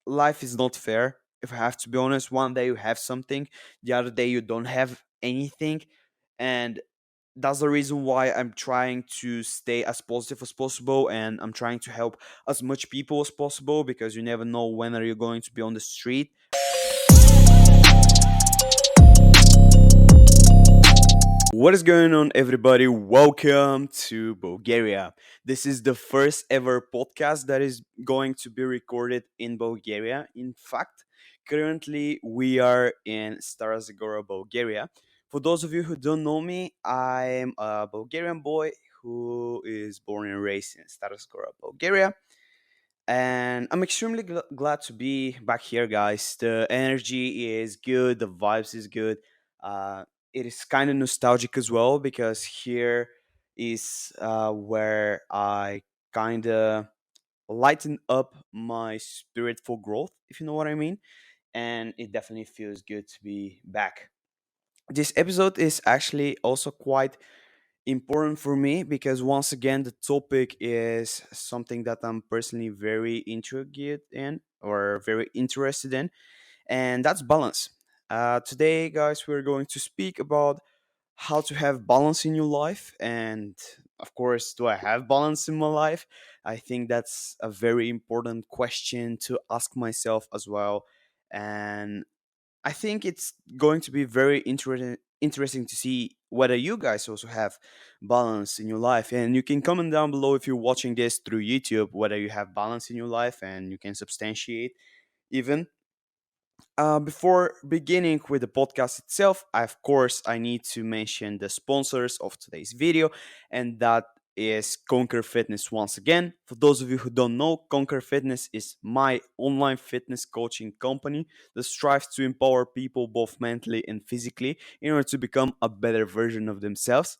life is not fair. If I have to be honest, one day you have something, the other day you don't have anything, and that's the reason why I'm trying to stay as positive as possible, and I'm trying to help as much people as possible, because you never know when are you going to be on the street. What is going on, everybody? Welcome to Bulgaria. This is the first ever podcast that is going to be recorded in Bulgaria. In fact, currently we are in Stara Zagora, Bulgaria. For those of you who don't know me, I'm a Bulgarian boy who is born and raised in Stara Zagora, Bulgaria. And I'm extremely glad to be back here, guys. The energy is good, the vibes is good. Uh, it is kind of nostalgic as well, because here is where I kind of lighten up my spirit for growth, if you know what I mean. And it definitely feels good to be back. This episode is actually also quite important for me, because once again the topic is something that I'm personally very intrigued in, or very interested in, and that's balance. Today, guys, we're going to speak about how to have balance in your life. And of course, do I have balance in my life? I think that's a very important question to ask myself as well. And I think it's going to be very interesting to see whether you guys also have balance in your life. And you can comment down below if you're watching this through YouTube whether you have balance in your life, and you can substantiate even. Before beginning with the podcast itself, of course, I need to mention the sponsors of today's video, and that is Conquer Fitness once again. For those of you who don't know, Conquer Fitness is my online fitness coaching company that strives to empower people both mentally and physically in order to become a better version of themselves.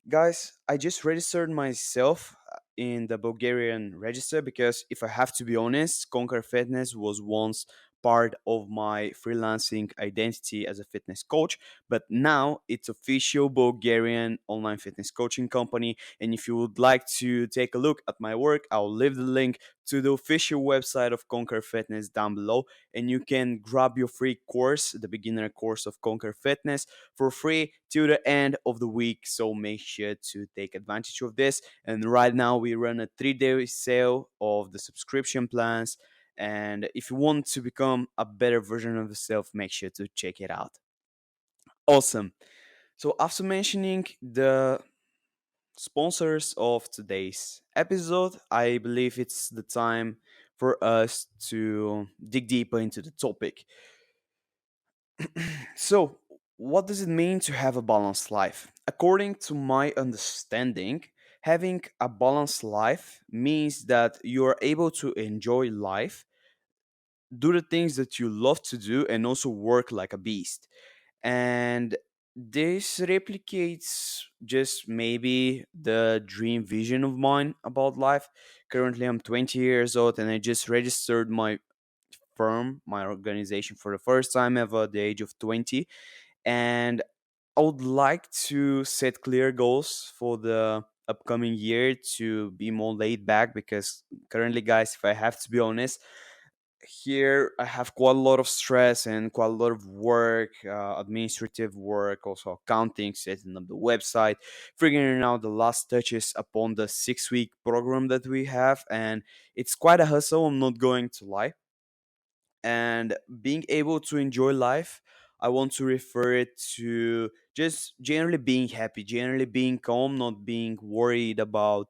Guys, I just registered myself in the Bulgarian register, because if I have to be honest, Conquer Fitness was once part of my freelancing identity as a fitness coach, but now it's official Bulgarian online fitness coaching company. And if you would like to take a look at my work, I'll leave the link to the official website of Conquer Fitness down below, and you can grab your free course, the beginner course of Conquer Fitness, for free till the end of the week. So make sure to take advantage of this. And right now we run a 3-day sale of the subscription plans. And if you want to become a better version of yourself, make sure to check it out. Awesome. So after mentioning the sponsors of today's episode, I believe it's the time for us to dig deeper into the topic. So, what does it mean to have a balanced life? According to my understanding, having a balanced life means that you are able to enjoy life, do the things that you love to do, and also work like a beast. And this replicates just maybe the dream vision of mine about life. Currently, I'm 20 years old, and I just registered my firm, my organization, for the first time ever at the age of 20. And I would like to set clear goals for the upcoming year to be more laid back, because currently, guys, if I have to be honest, here I have quite a lot of stress and quite a lot of work, administrative work, also accounting, setting up the website, figuring out the last touches upon the 6 week program that we have. And it's quite a hustle, I'm not going to lie. And being able to enjoy life, I want to refer it to just generally being happy, generally being calm, not being worried about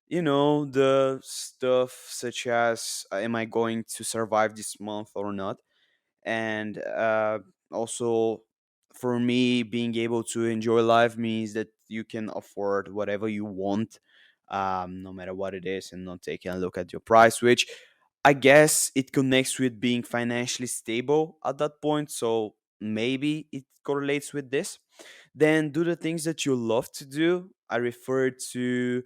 the stuff such as am I going to survive this month or not. And also, for me, being able to enjoy life means that you can afford whatever you want, no matter what it is, and not taking a look at your price, which I guess it connects with being financially stable at that point. So maybe it correlates with this. Then do the things that you love to do. I refer to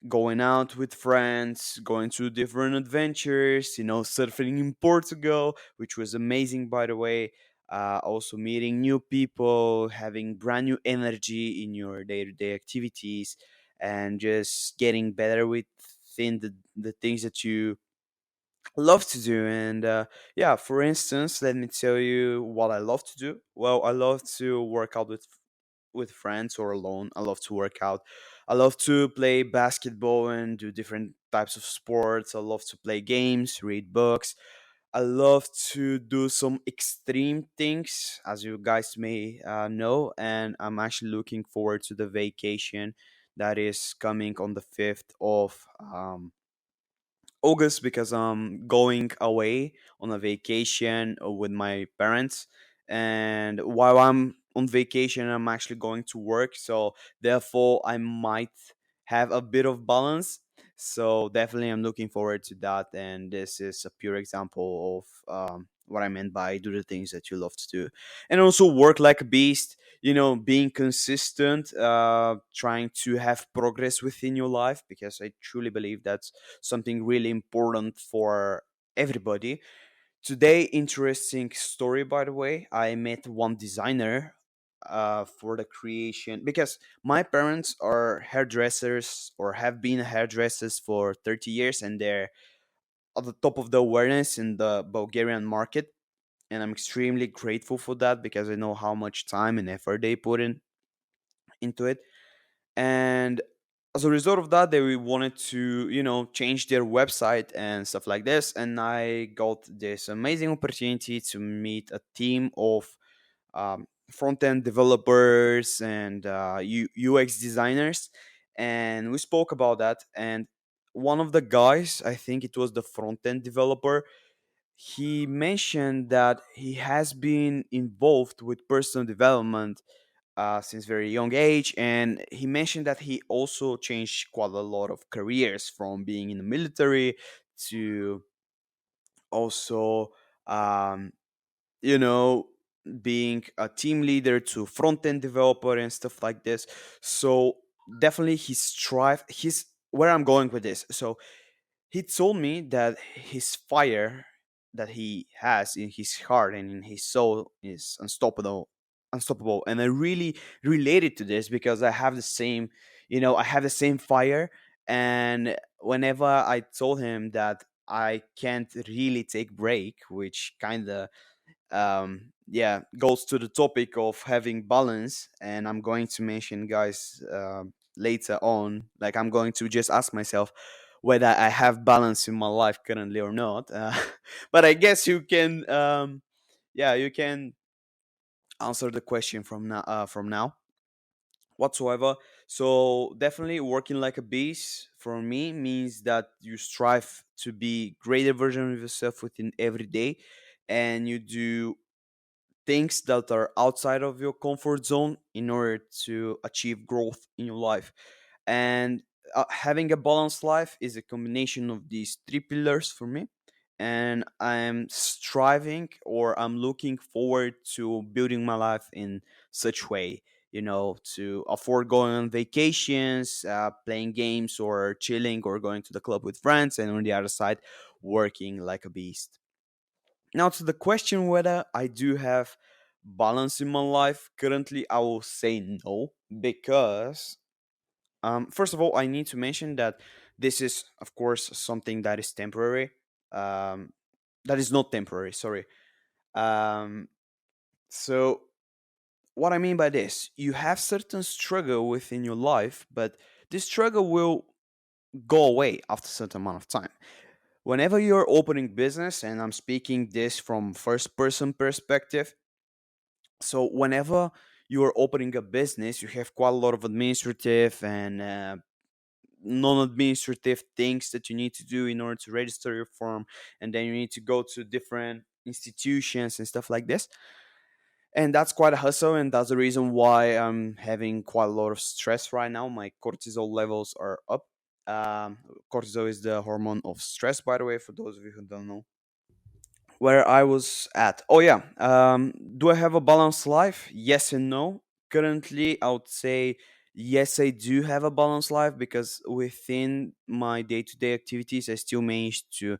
going out with friends, going to different adventures, surfing in Portugal, which was amazing, by the way. Also, meeting new people, having brand new energy in your day to day activities, and just getting better within the things that you love to do. And yeah, for instance, let me tell you what I love to do. Well, I love to work out with friends or alone. I love to work out. I love to play basketball and do different types of sports. I love to play games, read books. I love to do some extreme things, as you guys may know, and I'm actually looking forward to the vacation that is coming on the 5th of August, because I'm going away on a vacation with my parents. And while I'm on vacation, I'm actually going to work. So, therefore, I might have a bit of balance. So, definitely, I'm looking forward to that. And this is a pure example of what I meant by do the things that you love to do. And also work like a beast. Being consistent, trying to have progress within your life, because I truly believe that's something really important for everybody. Today, interesting story, by the way. I met one designer for the creation, because my parents are hairdressers or have been hairdressers for 30 years, and they're at the top of the awareness in the Bulgarian market. And I'm extremely grateful for that, because I know how much time and effort they put into it. And as a result of that, they wanted to change their website and stuff like this. And I got this amazing opportunity to meet a team of front-end developers and UX designers, and we spoke about that. And one of the guys, I think it was the front-end developer, he mentioned that he has been involved with personal development since very young age. And he mentioned that he also changed quite a lot of careers, from being in the military to also um, you know being a team leader to front-end developer and stuff like this. So definitely he strive he's where I'm going with this. So he told me that his fire that he has in his heart and in his soul is unstoppable. And I really related to this, because I have the same fire. And whenever I told him that I can't really take break, which kind of yeah, goes to the topic of having balance. And I'm going to mention, guys, later on, like, I'm going to just ask myself whether I have balance in my life currently or not. But I guess you can yeah, you can answer the question from now whatsoever. So definitely working like a beast for me means that you strive to be greater version of yourself within every day, and you do things that are outside of your comfort zone in order to achieve growth in your life. And having a balanced life is a combination of these three pillars for me. And I'm striving, or I'm looking forward to building my life in such way, to afford going on vacations, playing games, or chilling, or going to the club with friends, and on the other side, working like a beast. Now, to the question whether I do have balance in my life, currently I will say no, because first of all, I need to mention that this is, of course, something that is temporary. Um, that is not temporary, sorry. Um, so, what I mean by this, you have certain struggle within your life, but this struggle will go away after a certain amount of time. Whenever you're opening business, and I'm speaking this from first person perspective, so whenever you are opening a business, you have quite a lot of administrative and non-administrative things that you need to do in order to register your firm, and then you need to go to different institutions and stuff like this. And that's quite a hustle, and that's the reason why I'm having quite a lot of stress right now. My cortisol levels are up. Cortisol is the hormone of stress, by the way, for those of you who don't know. Where I was at. Oh yeah. Do I have a balanced life? Yes and no. Currently, I would say yes, I do have a balanced life, because within my day-to-day activities, I still manage to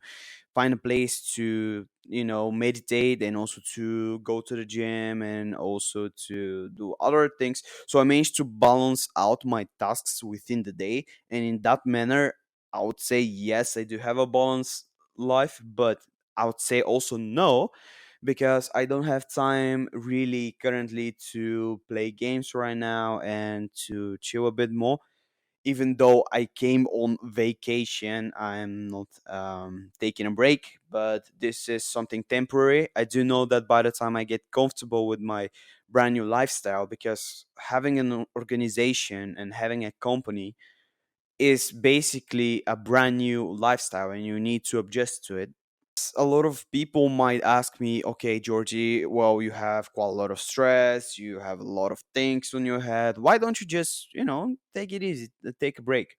find a place to meditate, and also to go to the gym, and also to do other things. So I managed to balance out my tasks within the day, and in that manner, I would say yes, I do have a balance life, but I would say also no, because I don't have time really currently to play games right now and to chill a bit more. Even though I came on vacation, I'm not taking a break, but this is something temporary. I do know that by the time I get comfortable with my brand new lifestyle, because having an organization and having a company is basically a brand new lifestyle and you need to adjust to it. A lot of people might ask me, okay, Georgie, well, you have quite a lot of stress, you have a lot of things on your head. Why don't you just, take it easy, take a break?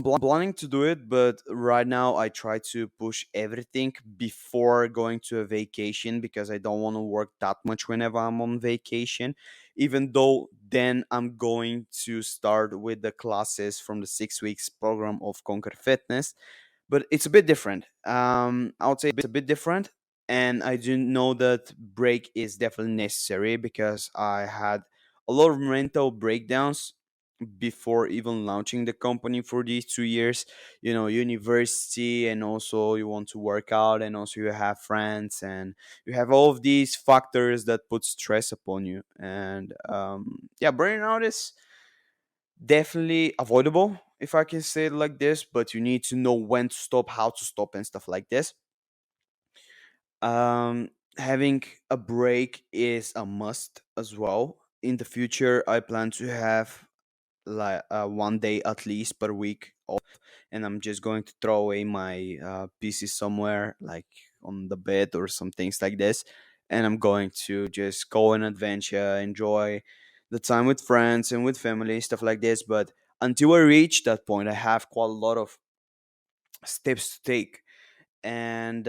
Planning to do it, but right now I try to push everything before going to a vacation because I don't want to work that much whenever I'm on vacation. Even though then I'm going to start with the classes from the 6 weeks program of Conquer Fitness, but it's a bit different. I would say it's a bit different, and I do know that break is definitely necessary because I had a lot of mental breakdowns before even launching the company for these 2 years. University, and also you want to work out, and also you have friends, and you have all of these factors that put stress upon you. And yeah, burnout is definitely avoidable, if I can say it like this, but you need to know when to stop, how to stop, and stuff like this. Having a break is a must as well. In the future, I plan to have like 1 day at least per week off, and I'm just going to throw away my PC somewhere, like on the bed or some things like this, and I'm going to just go on adventure, enjoy the time with friends and with family, stuff like this. But until I reach that point, I have quite a lot of steps to take, and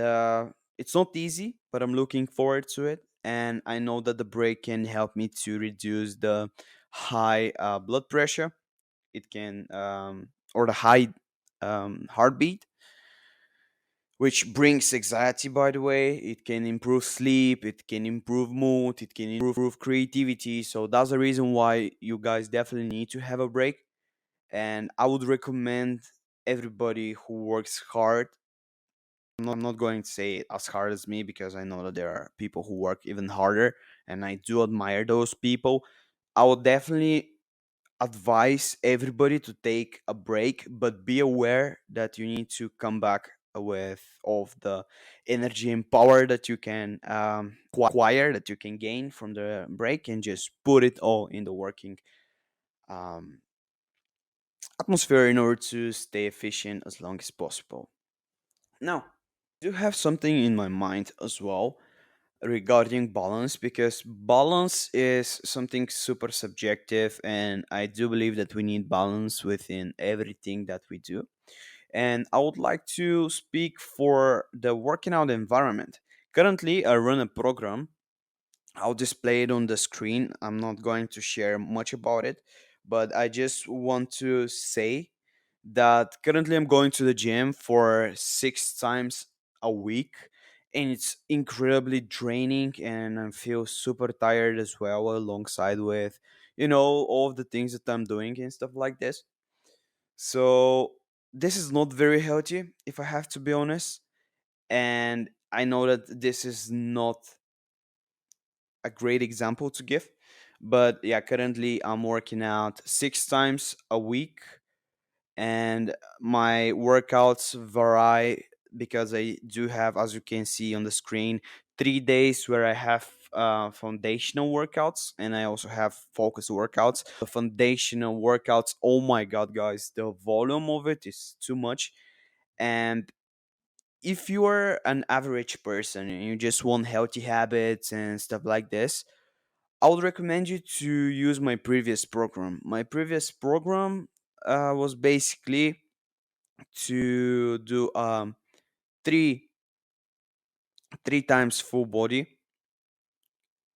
it's not easy, but I'm looking forward to it. And I know that the break can help me to reduce the high blood pressure. It can or the high heartbeat, which brings anxiety, by the way. It can improve sleep, it can improve mood, it can improve creativity. So that's the reason why you guys definitely need to have a break. And I would recommend everybody who works hard. I'm not going to say as hard as me because I know that there are people who work even harder, and I do admire those people. I would definitely advise everybody to take a break, but be aware that you need to come back with all of the energy and power that you can acquire, that you can gain from the break, and just put it all in the working um, atmosphere in order to stay efficient as long as possible. Now, I do have something in my mind as well regarding balance, because balance is something super subjective, and I do believe that we need balance within everything that we do. And I would like to speak for the working out environment. Currently, I run a program. I'll display it on the screen. I'm not going to share much about it, but I just want to say that currently I'm going to the gym for 6 times a week, and it's incredibly draining, and I feel super tired as well, alongside with all of the things that I'm doing and stuff like this. So this is not very healthy, if I have to be honest. And I know that this is not a great example to give. But yeah, currently I'm working out 6 times a week, and my workouts vary because I do have, as you can see on the screen, 3 days where I have foundational workouts, and I also have focus workouts. The foundational workouts, oh my god, guys, the volume of it is too much. And if you are an average person and you just want healthy habits and stuff like this, I would recommend you to use my previous program. My previous program was basically to do three three times full body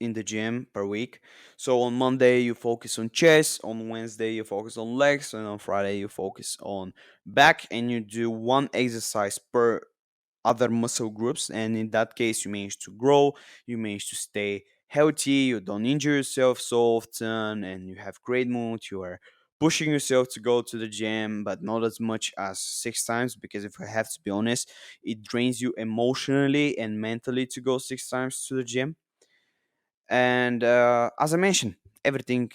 in the gym per week. So on Monday you focus on chest, on Wednesday you focus on legs, and on Friday you focus on back, and you do one exercise per other muscle groups. And in that case, you manage to grow, you manage to stay healthy, you don't injure yourself so often, and you have great mood, you are pushing yourself to go to the gym, but not as much as 6 times, because if I have to be honest, it drains you emotionally and mentally to go 6 times to the gym. And as I mentioned, everything,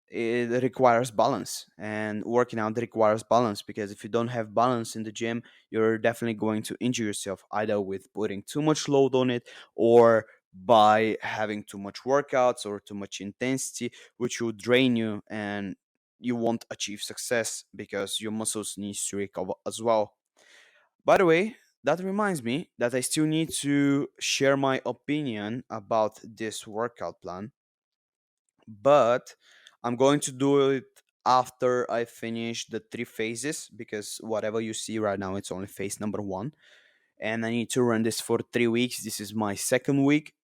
it requires balance, and working out requires balance, because if you don't have balance in the gym, you're definitely going to injure yourself, either with putting too much load on it, or by having too much workouts or too much intensity, which will drain you, and you won't achieve success because your muscles need to recover as well. By the way, that reminds me that I still need to share my opinion about this workout plan, but I'm going to do it after I finish the three phases, because whatever you see right now, it's only phase number one. And I need to run this for 3 weeks. This is my second week.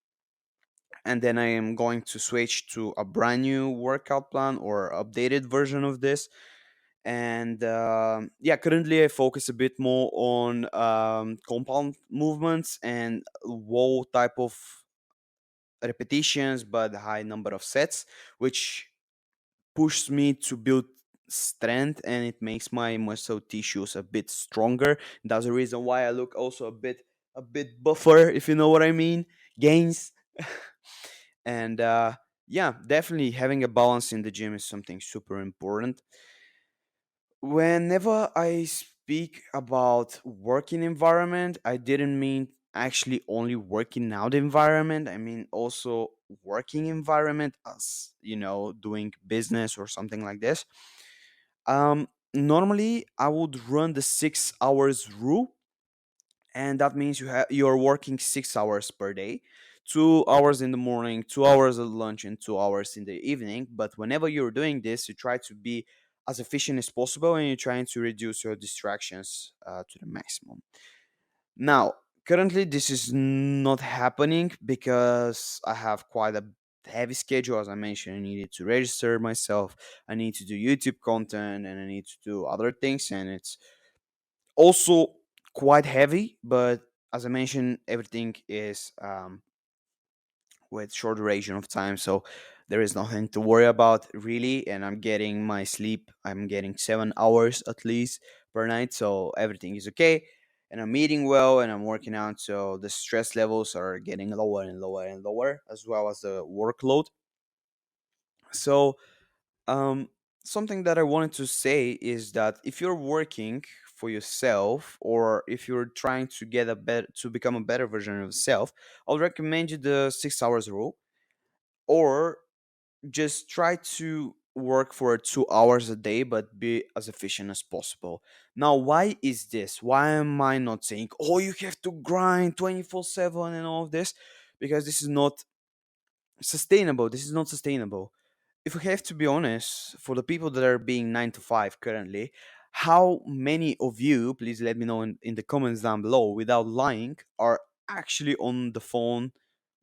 And then I am going to switch to a brand new workout plan or updated version of this. And yeah, currently I focus a bit more on compound movements and wall type of repetitions, but high number of sets, which pushes me to build strength, and it makes my muscle tissues a bit stronger. That's the reason why I look also a bit buffer, if you know what I mean. Gains. And yeah, definitely having a balance in the gym is something super important. Whenever I speak about working environment, I didn't mean actually only working out environment. I mean also working environment, as doing business or something like this. Normally I would run the 6 hours rule, and that means you're working 6 hours per day, 2 hours in the morning, 2 hours at lunch, and 2 hours in the evening. But whenever you're doing this, you try to be as efficient as possible, and you're trying to reduce your distractions to the maximum. Now, currently this is not happening because I have quite a heavy schedule. As I mentioned, I needed to register myself, I need to do YouTube content, and I need to do other things, and it's also quite heavy. But as I mentioned, everything is with short duration of time, so there is nothing to worry about really. And I'm getting my sleep, I'm getting 7 hours at least per night, so everything is okay. And I'm eating well, and I'm working out, so the stress levels are getting lower and lower and lower, as well as the workload. So um, something that I wanted to say is that if you're working for yourself, or if you're trying to get a better to become a better version of yourself, I'll recommend you the 6 hours rule, or just try to work for 2 hours a day, but be as efficient as possible. Now, why is this? Why am I not saying, oh, you have to grind 24/7 and all of this? Because this is not sustainable. This is not sustainable. If we have to be honest, for the people that are being 9 to 5 currently, how many of you, please let me know in the comments down below, without lying, are actually on the phone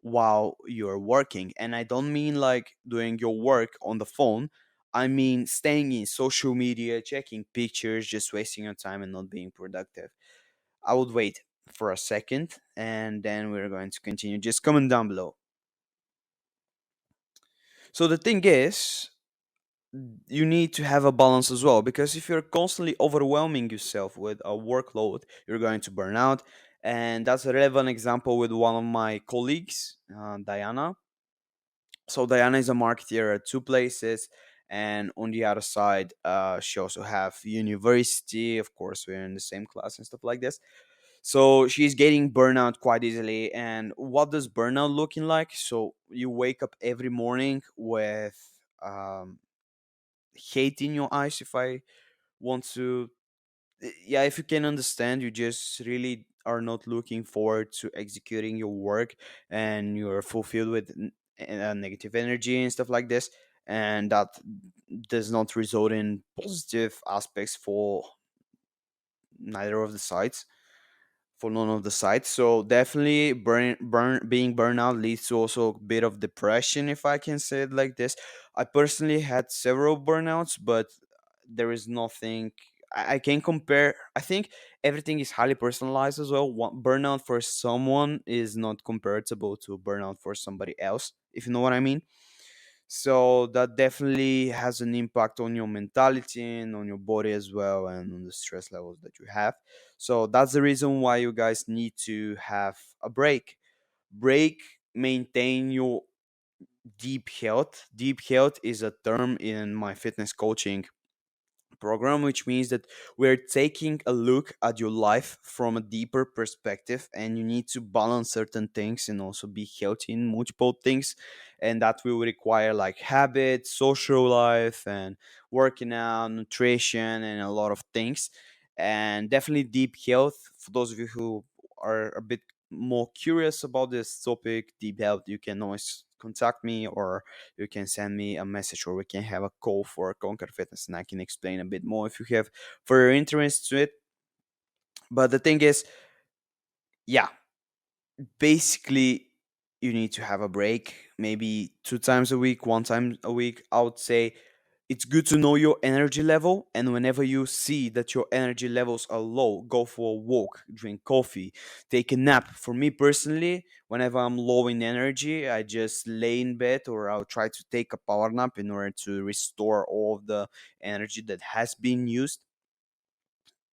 while you're working? And I don't mean like doing your work on the phone. I mean staying in social media, checking pictures, just wasting your time and not being productive. I would wait for a second, and then we're going to continue. Just comment down below. So the thing is, you need to have a balance as well, because if you're constantly overwhelming yourself with a workload, you're going to burn out. And that's a relevant example with one of my colleagues, Diana. So Diana is a marketer at two places, and on the other side, she also have university. Of course, we're in the same class and stuff like this. So she's getting burnout quite easily. And what does burnout looking like? So you wake up every morning with hate in your eyes, if I want to. Yeah, if you can understand, you just really are not looking forward to executing your work, and you're fulfilled with negative energy and stuff like this. And that does not result in positive aspects for neither of the sides, for none of the sides. So definitely being burnout leads to also a bit of depression, if I can say it like this. I personally had several burnouts, but there is nothing I can compare. I think everything is highly personalized as well. One burnout for someone is not comparable to burnout for somebody else, if you know what I mean. So that definitely has an impact on your mentality and on your body as well, and on the stress levels that you have. So that's the reason why you guys need to have a break. Maintain your deep health. Deep health is a term in my fitness coaching program, which means that we're taking a look at your life from a deeper perspective, and you need to balance certain things and also be healthy in multiple things. And that will require like habits, social life, and working out, nutrition, and a lot of things. And definitely deep health, for those of you who are a bit more curious about this topic, deep health, you can always contact me, or you can send me a message, or we can have a call for Conquer Fitness and I can explain a bit more if you have further interest to it. But the thing is, yeah, basically you need to have a break, maybe 2 times a week, 1 time a week. I would say it's good to know your energy level, and whenever you see that your energy levels are low, go for a walk, drink coffee, take a nap. For me personally, whenever I'm low in energy, I just lay in bed, or I'll try to take a power nap in order to restore all of the energy that has been used.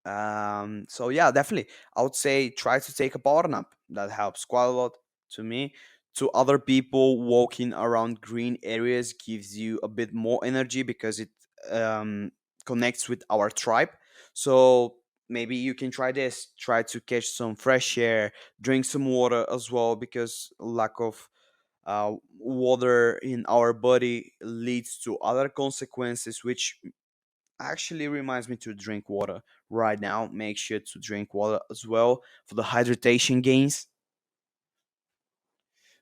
So yeah, definitely I would say try to take a power nap. That helps quite a lot to me. To other people, walking around green areas gives you a bit more energy because it um, connects with our tribe. So maybe you can try this, try to catch some fresh air, drink some water as well, because lack of water in our body leads to other consequences, which actually reminds me to drink water right now. Make sure to drink water as well for the hydration gains.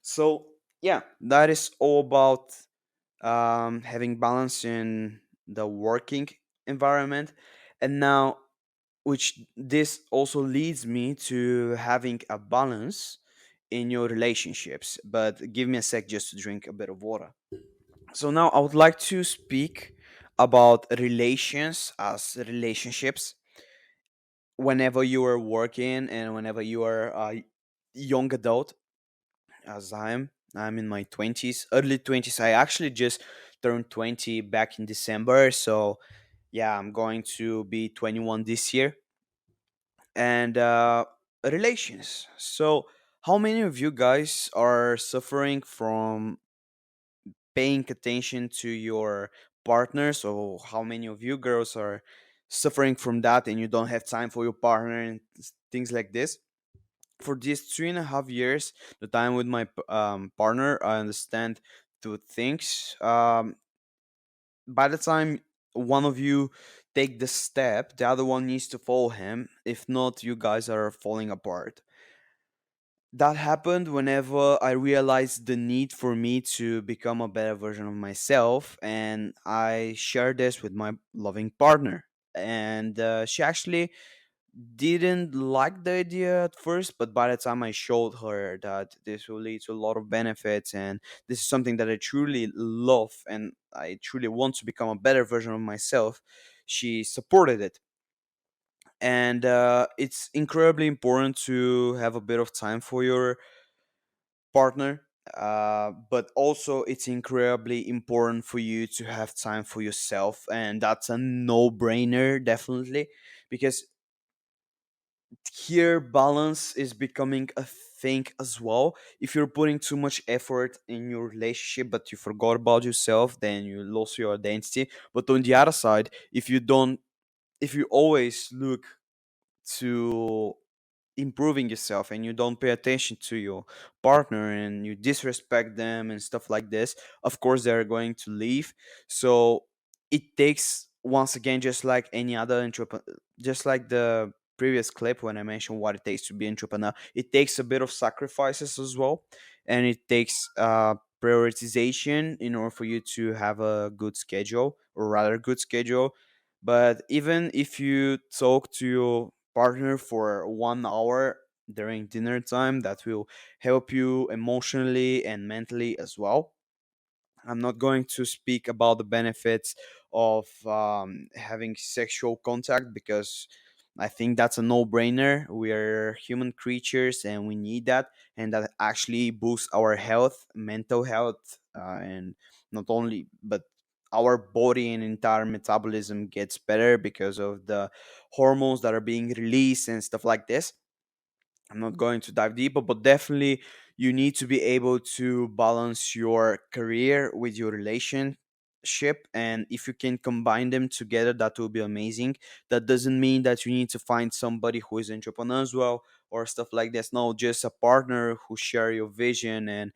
So yeah, that is all about having balance in the working environment. And now, which this also leads me to having a balance in your relationships. But give me a sec just to drink a bit of water. So now I would like to speak about relations as relationships. Whenever you are working and whenever you are a young adult, as I'm in my 20s, early 20s. I actually just turned 20 back in December. So yeah, I'm going to be 21 this year. And relations. So how many of you guys are suffering from paying attention to your partners, or how many of you girls are suffering from that and you don't have time for your partner and things like this? For these 3.5 years, the time with my partner, I understand two things. By the time one of you take the step, the other one needs to follow him. If not, you guys are falling apart. That happened whenever I realized the need for me to become a better version of myself, and I shared this with my loving partner. And she actually didn't like the idea at first, but by the time I showed her that this will lead to a lot of benefits, and this is something that I truly love, and I truly want to become a better version of myself, she supported it. And it's incredibly important to have a bit of time for your partner. But also, it's incredibly important for you to have time for yourself, and that's a no-brainer, definitely, because here balance is becoming a thing as well. If you're putting too much effort in your relationship but you forgot about yourself, then you lose your identity. But on the other side, if you always look to improving yourself and you don't pay attention to your partner and you disrespect them and stuff like this, of course they're going to leave. So it takes, once again, just like any other entrepreneur, just like the previous clip when I mentioned what it takes to be entrepreneur, it takes a bit of sacrifices as well, and it takes prioritization in order for you to have a good schedule, or rather good schedule. But even if you talk to your partner for 1 hour during dinner time, that will help you emotionally and mentally as well. I'm not going to speak about the benefits of having sexual contact, because I think that's a no brainer. We are human creatures and we need that. And that actually boosts our health, mental health, and not only but our body and entire metabolism gets better because of the hormones that are being released and stuff like this. I'm not going to dive deeper, but definitely you need to be able to balance your career with your relationship. And if you can combine them together, that will be amazing. That doesn't mean that you need to find somebody who is entrepreneur as well or stuff like this. No, just a partner who share your vision and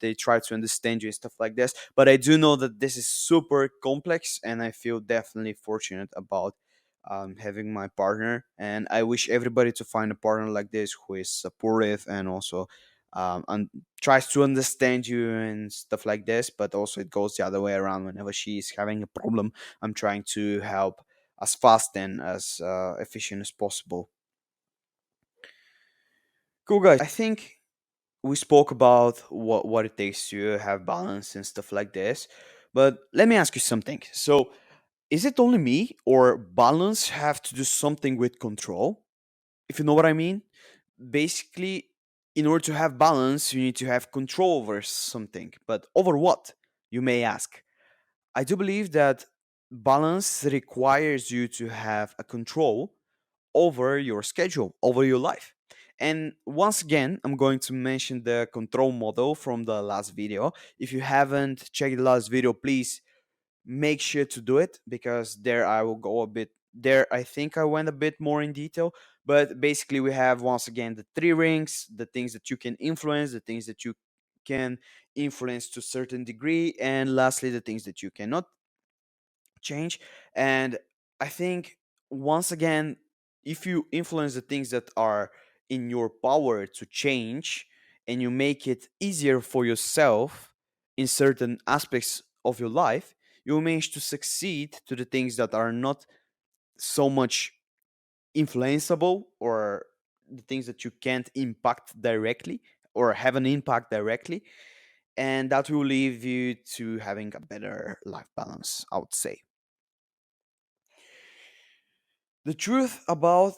they try to understand you and stuff like this. But I do know that this is super complex, and I feel definitely fortunate about having my partner, and I wish everybody to find a partner like this who is supportive and also and tries to understand you and stuff like this. But also it goes the other way around. Whenever she is having a problem, I'm trying to help as fast and as efficient as possible. Cool, guys. I think we spoke about what it takes to have balance and stuff like this, but let me ask you something. So is it only me, or balance have to do something with control? If you know what I mean. Basically, in order to have balance, you need to have control over something. But over what, you may ask? I do believe that balance requires you to have a control over your schedule, over your life. And once again, I'm going to mention the control model from the last video. If you haven't checked the last video, please make sure to do it, because there I will go a bit there. I think I went a bit more in detail, but basically we have once again the three rings, the things that you can influence, the things that you can influence to a certain degree, and lastly the things that you cannot change. And I think once again, if you influence the things that are in your power to change, and you make it easier for yourself in certain aspects of your life, you will manage to succeed to the things that are not so much influenceable, or the things that you can't impact directly or have an impact directly, and that will lead you to having a better life balance, I would say. The truth about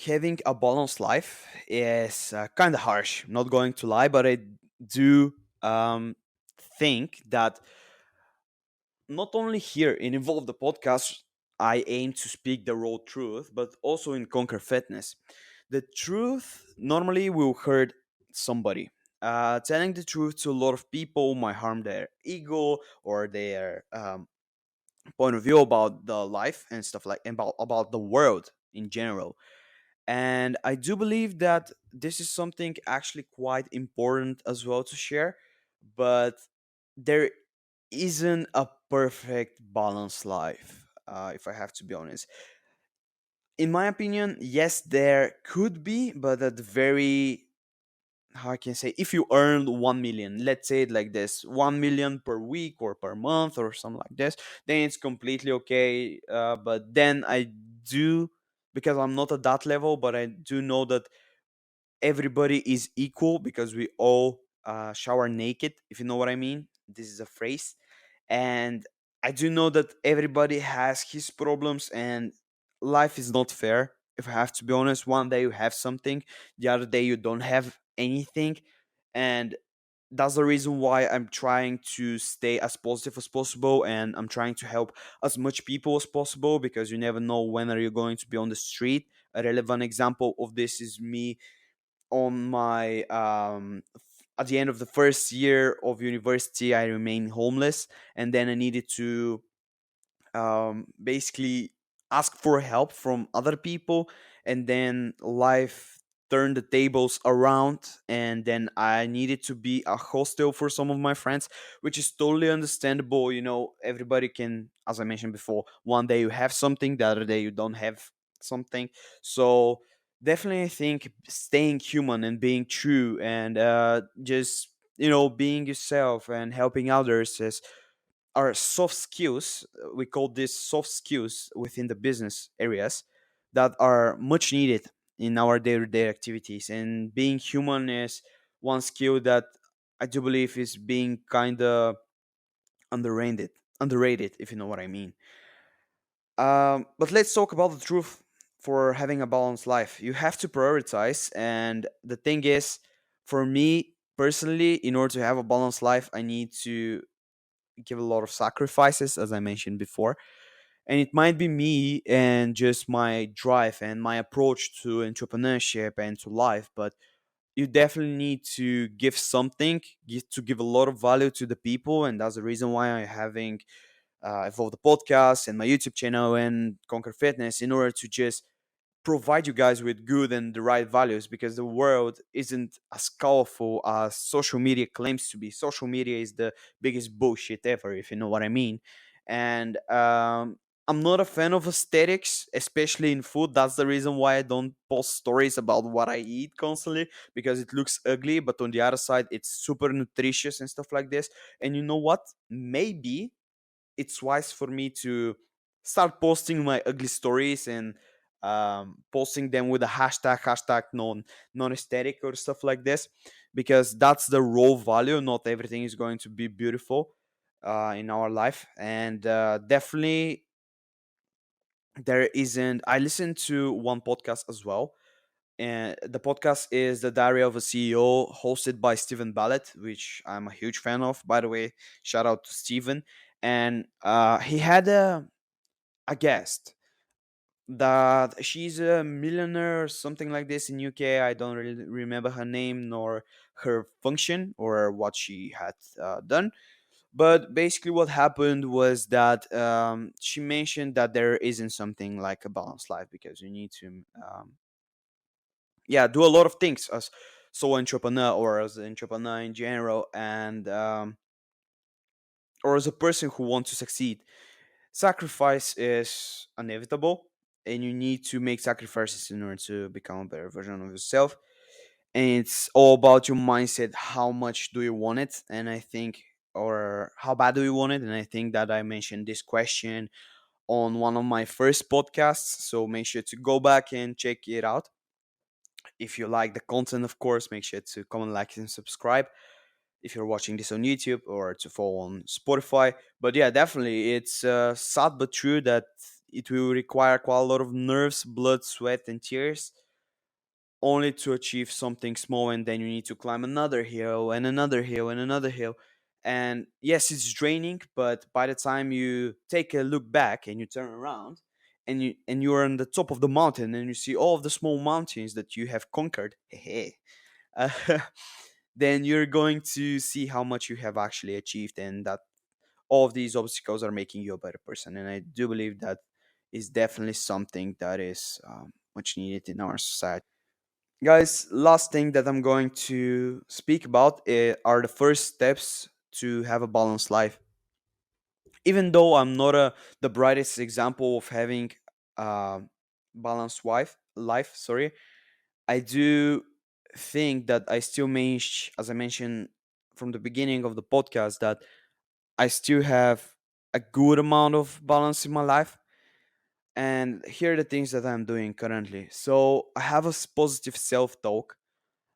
having a balanced life is kind of harsh, not going to lie, but I do think that not only here in Evolve the podcast, I aim to speak the raw truth, but also in Conquer Fitness. The truth normally will hurt somebody. Telling the truth to a lot of people might harm their ego or their point of view about the life and stuff like about the world in general. And I do believe that this is something actually quite important as well to share, but there isn't a perfect balanced life, if I have to be honest. In my opinion, yes, there could be, but at very, how I can say, if you earned 1 million, let's say it like this, 1 million per week or per month or something like this, then it's completely okay. But then I do, because I'm not at that level, but I do know that everybody is equal because we all shower naked, if you know what I mean. This is a phrase. And I do know that everybody has his problems, and life is not fair. If I have to be honest, one day you have something, the other day you don't have anything. And that's the reason why I'm trying to stay as positive as possible, and I'm trying to help as much people as possible, because you never know when are you going to be on the street. A relevant example of this is me on my at the end of the first year of university. I remained homeless, and then I needed to basically ask for help from other people, and then life turned the tables around, and then I needed to be a hostel for some of my friends, which is totally understandable. You know, everybody can, as I mentioned before, one day you have something, the other day you don't have something. So definitely I think staying human and being true, and just, you know, being yourself and helping others is are soft skills. We call this soft skills within the business areas that are much needed in our day-to-day activities. And being human is one skill that I do believe is being kind of underrated, underrated, if you know what I mean. But let's talk about the truth. For having a balanced life, you have to prioritize. And the thing is, for me personally, in order to have a balanced life, I need to give a lot of sacrifices, as I mentioned before. And it might be me and just my drive and my approach to entrepreneurship and to life, but you definitely need to give something, to give a lot of value to the people. And that's the reason why I'm having evolved the podcast and my YouTube channel and Conquer Fitness, in order to just provide you guys with good and the right values, because the world isn't as colorful as social media claims to be. Social media is the biggest bullshit ever, if you know what I mean. And I'm not a fan of aesthetics, especially in food. That's the reason why I don't post stories about what I eat constantly, because it looks ugly, but on the other side it's super nutritious and stuff like this. And you know what, maybe it's wise for me to start posting my ugly stories and posting them with a hashtag non aesthetic or stuff like this, because that's the raw value. Not everything is going to be beautiful in our life. And definitely there isn't. I listened to one podcast as well, and the podcast is The Diary of a CEO, hosted by Stephen Ballet, which I'm a huge fan of, by the way. Shout out to Stephen. And he had a guest that she's a millionaire or something like this in UK. I don't really remember her name nor her function or what she had done. But basically, what happened was that she mentioned that there isn't something like a balanced life, because you need to yeah, do a lot of things as sole entrepreneur or as an entrepreneur in general, and or as a person who wants to succeed. Sacrifice is inevitable, and you need to make sacrifices in order to become a better version of yourself. And it's all about your mindset. How much do you want it? And I think, or how bad do you want it? And I think that I mentioned this question on one of my first podcasts, so make sure to go back and check it out. If you like the content, of course, make sure to comment, like, and subscribe if you're watching this on YouTube, or to follow on Spotify. But yeah, definitely, it's sad but true that it will require quite a lot of nerves, blood, sweat, and tears, only to achieve something small. And then you need to climb another hill and another hill and another hill. And yes, it's draining, but by the time you take a look back and you turn around, and you're on the top of the mountain, and you see all of the small mountains that you have conquered, hey, uh, then you're going to see how much you have actually achieved, and that all of these obstacles are making you a better person. And I do believe that is definitely something that is much needed in our society. Guys, last thing that I'm going to speak about are the first steps to have a balanced life. Even though I'm not the brightest example of having a balanced life, sorry, I do think that I still manage, as I mentioned from the beginning of the podcast, that I still have a good amount of balance in my life. And here are the things that I'm doing currently. So I have a positive self talk,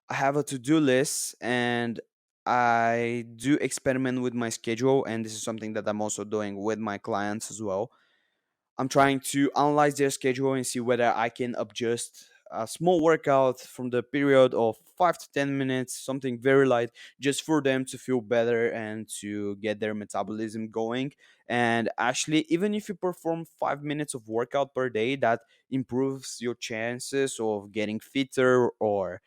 I have a to do list, and I do experiment with my schedule. And this is something that I'm also doing with my clients as well. I'm trying to analyze their schedule and see whether I can adjust a small workout from the period of 5 to 10 minutes, something very light, just for them to feel better and to get their metabolism going. And actually, even if you perform 5 minutes of workout per day, that improves your chances of getting fitter or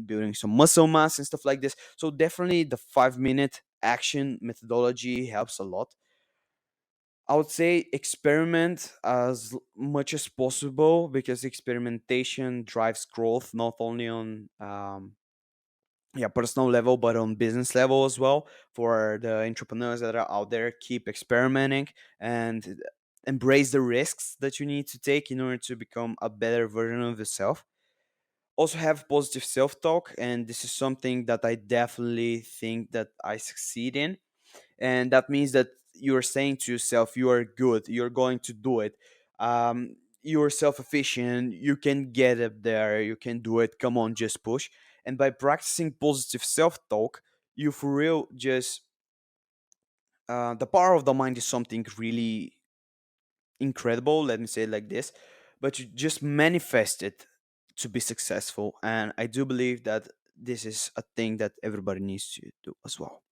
building some muscle mass and stuff like this. So, definitely, the 5 minute action methodology helps a lot. I would say experiment as much as possible, because experimentation drives growth, not only on yeah, personal level, but on business level as well. For the entrepreneurs that are out there, keep experimenting and embrace the risks that you need to take in order to become a better version of yourself. Also have positive self-talk, and this is something that I definitely think that I succeed in. And that means that you're saying to yourself, you are good, you're going to do it, you're self-efficient, you can get up there, you can do it, come on, just push. And by practicing positive self-talk, you for real just the power of the mind is something really incredible, let me say it like this. But you just manifest it to be successful, and I do believe that this is a thing that everybody needs to do as well.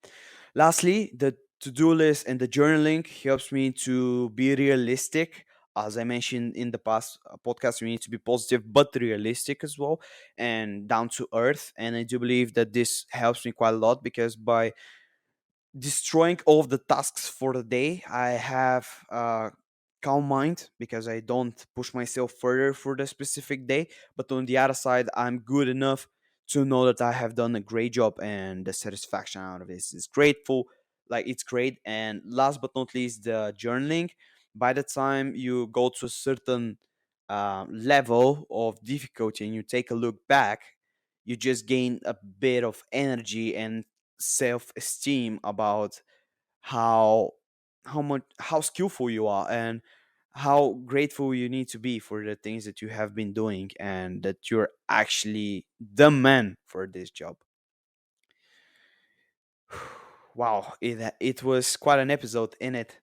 Lastly, the to-do list and the journaling helps me to be realistic. As I mentioned in the past podcast, we need to be positive but realistic as well, and down to earth. And I do believe that this helps me quite a lot, because by destroying all of the tasks for the day, I have calm mind, because I don't push myself further for the specific day. But on the other side, I'm good enough to know that I have done a great job, and the satisfaction out of this is grateful. Like, it's great. And last but not least, the journaling. By the time you go to a certain level of difficulty and you take a look back, you just gain a bit of energy and self-esteem about how how skillful you are, and how grateful you need to be for the things that you have been doing, and that you're actually the man for this job. Wow, it was quite an episode in it,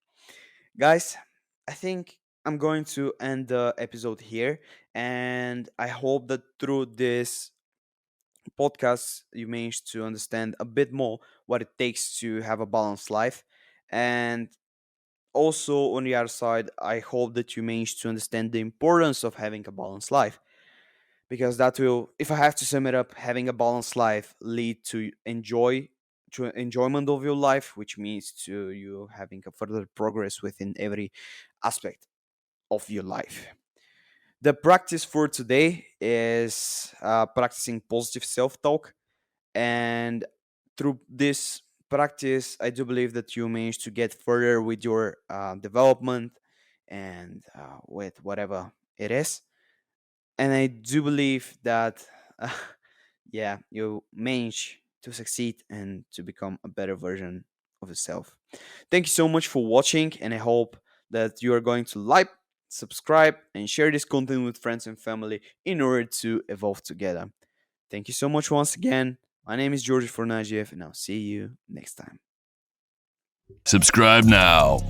guys. I think I'm going to end the episode here, and I hope that through this podcast you managed to understand a bit more what it takes to have a balanced life. And also, on the other side, I hope that you managed to understand the importance of having a balanced life, because that will, if I have to sum it up, having a balanced life lead to enjoyment of your life, which means to you having a further progress within every aspect of your life. The practice for today is practicing positive self-talk. And through this practice, I do believe that you manage to get further with your development, and with whatever it is. And I do believe that uh, yeah, you manage to succeed and to become a better version of yourself. Thank you so much for watching, and I hope that you are going to like, subscribe, and share this content with friends and family in order to evolve together. Thank you so much once again. My name is Georgi Furnadzhiev, and I'll see you next time. Subscribe now.